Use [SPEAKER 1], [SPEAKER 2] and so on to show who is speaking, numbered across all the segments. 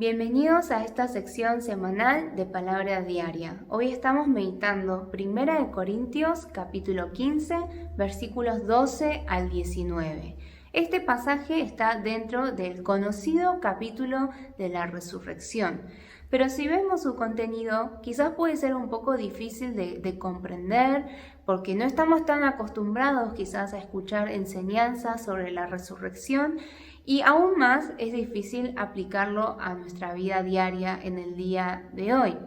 [SPEAKER 1] Bienvenidos a esta sección semanal de Palabra Diaria. Hoy estamos meditando 1 Corintios capítulo 15, versículos 12 al 19. Este pasaje está dentro del conocido capítulo de la resurrección, pero si vemos su contenido, quizás puede ser un poco difícil de comprender, porque no estamos tan acostumbrados quizás a escuchar enseñanzas sobre la resurrección, y aún más es difícil aplicarlo a nuestra vida diaria en el día de hoy.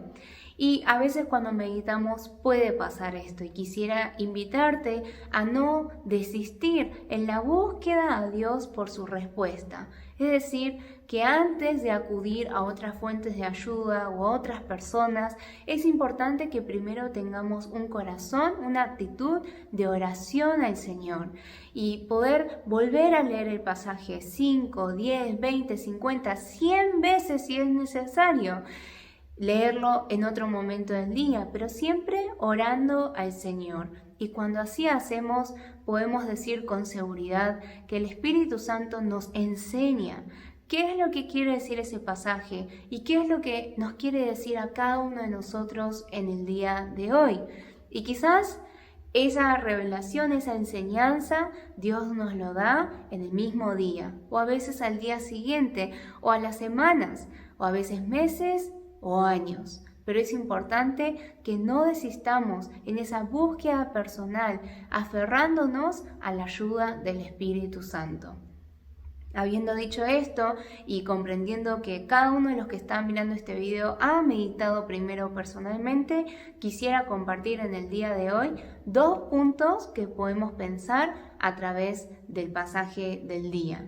[SPEAKER 1] Y a veces cuando meditamos puede pasar esto, y quisiera invitarte a no desistir en la búsqueda a Dios por su respuesta. Es decir, que antes de acudir a otras fuentes de ayuda o a otras personas, es importante que primero tengamos un corazón, una actitud de oración al Señor y poder volver a leer el pasaje 5, 10, 20, 50, 100 veces si es necesario. Leerlo en otro momento del día, pero siempre orando al Señor. Y cuando así hacemos, podemos decir con seguridad que el Espíritu Santo nos enseña qué es lo que quiere decir ese pasaje y qué es lo que nos quiere decir a cada uno de nosotros en el día de hoy. Y quizás esa revelación, esa enseñanza, Dios nos lo da en el mismo día, o a veces al día siguiente, o a las semanas, o a veces meses o años, pero es importante que no desistamos en esa búsqueda personal, aferrándonos a la ayuda del Espíritu Santo. Habiendo dicho esto y comprendiendo que cada uno de los que están mirando este video ha meditado primero personalmente, quisiera compartir en el día de hoy 2 puntos que podemos pensar a través del pasaje del día.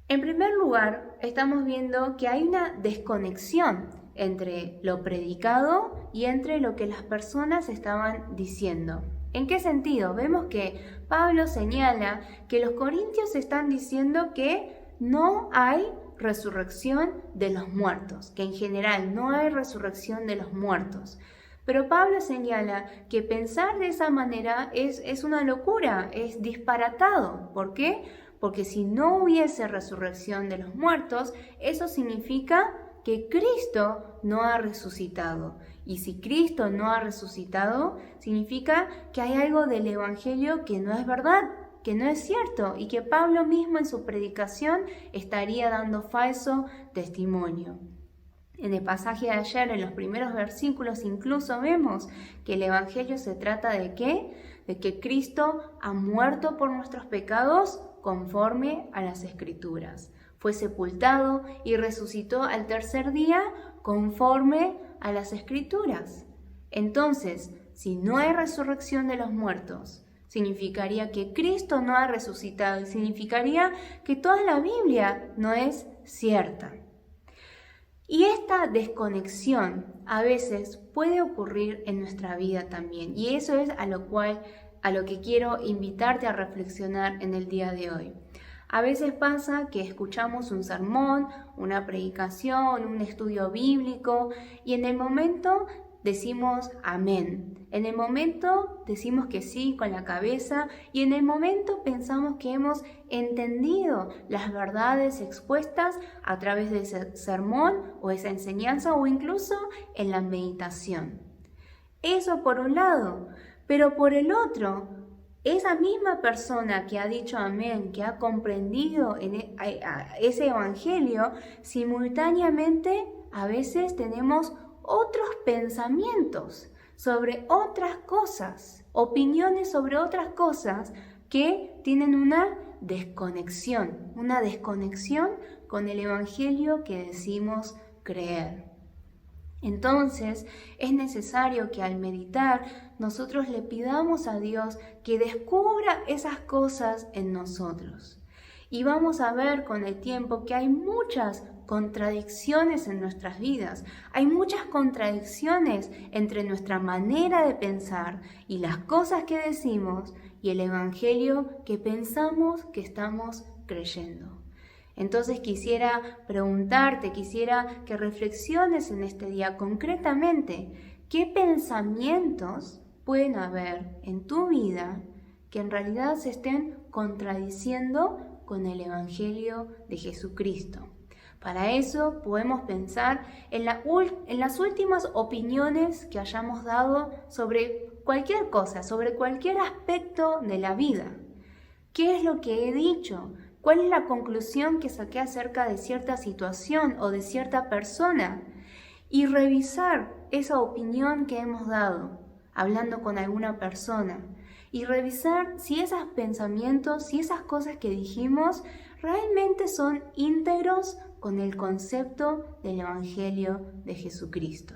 [SPEAKER 1] En primer lugar, estamos viendo que hay una desconexión entre lo predicado y entre lo que las personas estaban diciendo. ¿En qué sentido? Vemos que Pablo señala que los corintios están diciendo que no hay resurrección de los muertos, que en general no hay resurrección de los muertos. Pero Pablo señala que pensar de esa manera es una locura, es disparatado. ¿Por qué? Porque si no hubiese resurrección de los muertos, eso significa que Cristo no ha resucitado. Y si Cristo no ha resucitado, significa que hay algo del Evangelio que no es verdad, que no es cierto, y que Pablo mismo en su predicación estaría dando falso testimonio. En el pasaje de ayer, en los primeros versículos, incluso vemos que el Evangelio se trata ¿de qué? De que Cristo ha muerto por nuestros pecados conforme a las Escrituras. Fue sepultado y resucitó al tercer día conforme a las Escrituras. Entonces, si no hay resurrección de los muertos, significaría que Cristo no ha resucitado y significaría que toda la Biblia no es cierta. Y esta desconexión a veces puede ocurrir en nuestra vida también, y eso es a lo que quiero invitarte a reflexionar en el día de hoy. A veces pasa que escuchamos un sermón, una predicación, un estudio bíblico, y en el momento decimos amén. En el momento decimos que sí con la cabeza, y en el momento pensamos que hemos entendido las verdades expuestas a través de ese sermón o esa enseñanza o incluso en la meditación. Eso por un lado, pero por el otro, esa misma persona que ha dicho amén, que ha comprendido ese evangelio, simultáneamente a veces tenemos otros pensamientos sobre otras cosas, opiniones sobre otras cosas que tienen una desconexión con el evangelio que decimos creer. Entonces, es necesario que al meditar nosotros le pidamos a Dios que descubra esas cosas en nosotros. Y vamos a ver con el tiempo que hay muchas contradicciones en nuestras vidas. Hay muchas contradicciones entre nuestra manera de pensar y las cosas que decimos y el evangelio que pensamos que estamos creyendo. Entonces quisiera preguntarte, quisiera que reflexiones en este día concretamente, ¿qué pensamientos pueden haber en tu vida que en realidad se estén contradiciendo con el Evangelio de Jesucristo? Para eso podemos pensar en las últimas opiniones que hayamos dado sobre cualquier cosa, sobre cualquier aspecto de la vida. ¿Qué es lo que he dicho? ¿Cuál es la conclusión que saqué acerca de cierta situación o de cierta persona? Y revisar esa opinión que hemos dado, hablando con alguna persona. Y revisar si esos pensamientos, si esas cosas que dijimos, realmente son íntegros con el concepto del Evangelio de Jesucristo.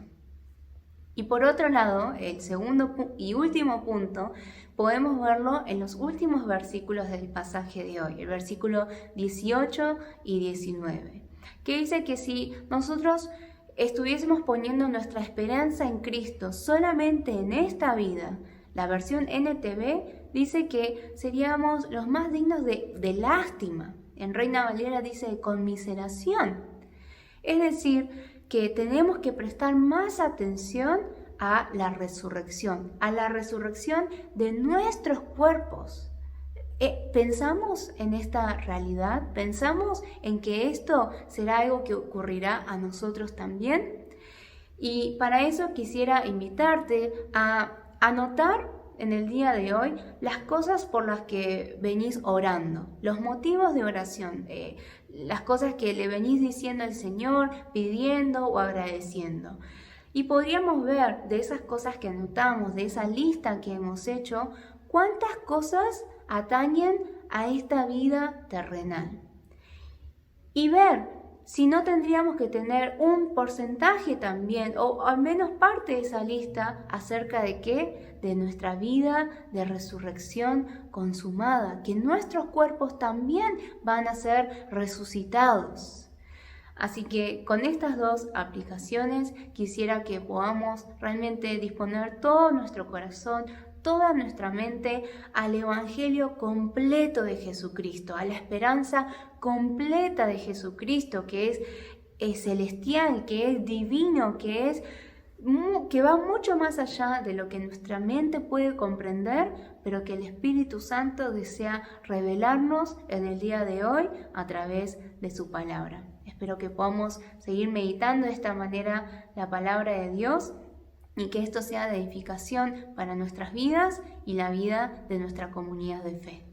[SPEAKER 1] Y por otro lado, el segundo y último punto, podemos verlo en los últimos versículos del pasaje de hoy, el versículo 18 y 19, que dice que si nosotros estuviésemos poniendo nuestra esperanza en Cristo solamente en esta vida, la versión NTV dice que seríamos los más dignos de lástima. En Reina Valera dice de conmiseración. Es decir, que tenemos que prestar más atención a la resurrección de nuestros cuerpos. ¿Pensamos en esta realidad? ¿Pensamos en que esto será algo que ocurrirá a nosotros también? Y para eso quisiera invitarte a anotar en el día de hoy las cosas por las que venís orando, los motivos de oración, las cosas que le venís diciendo al Señor, pidiendo o agradeciendo. Y podríamos ver de esas cosas que anotamos, de esa lista que hemos hecho, cuántas cosas atañen a esta vida terrenal. Y ver si no tendríamos que tener un porcentaje también, o al menos parte de esa lista, acerca de qué, de nuestra vida de resurrección consumada, que nuestros cuerpos también van a ser resucitados. Así que con estas dos aplicaciones quisiera que podamos realmente disponer todo nuestro corazón, toda nuestra mente al Evangelio completo de Jesucristo, a la esperanza completa de Jesucristo, que es celestial, que es divino, que va mucho más allá de lo que nuestra mente puede comprender, pero que el Espíritu Santo desea revelarnos en el día de hoy a través de su palabra. Espero que podamos seguir meditando de esta manera la palabra de Dios y que esto sea de edificación para nuestras vidas y la vida de nuestra comunidad de fe.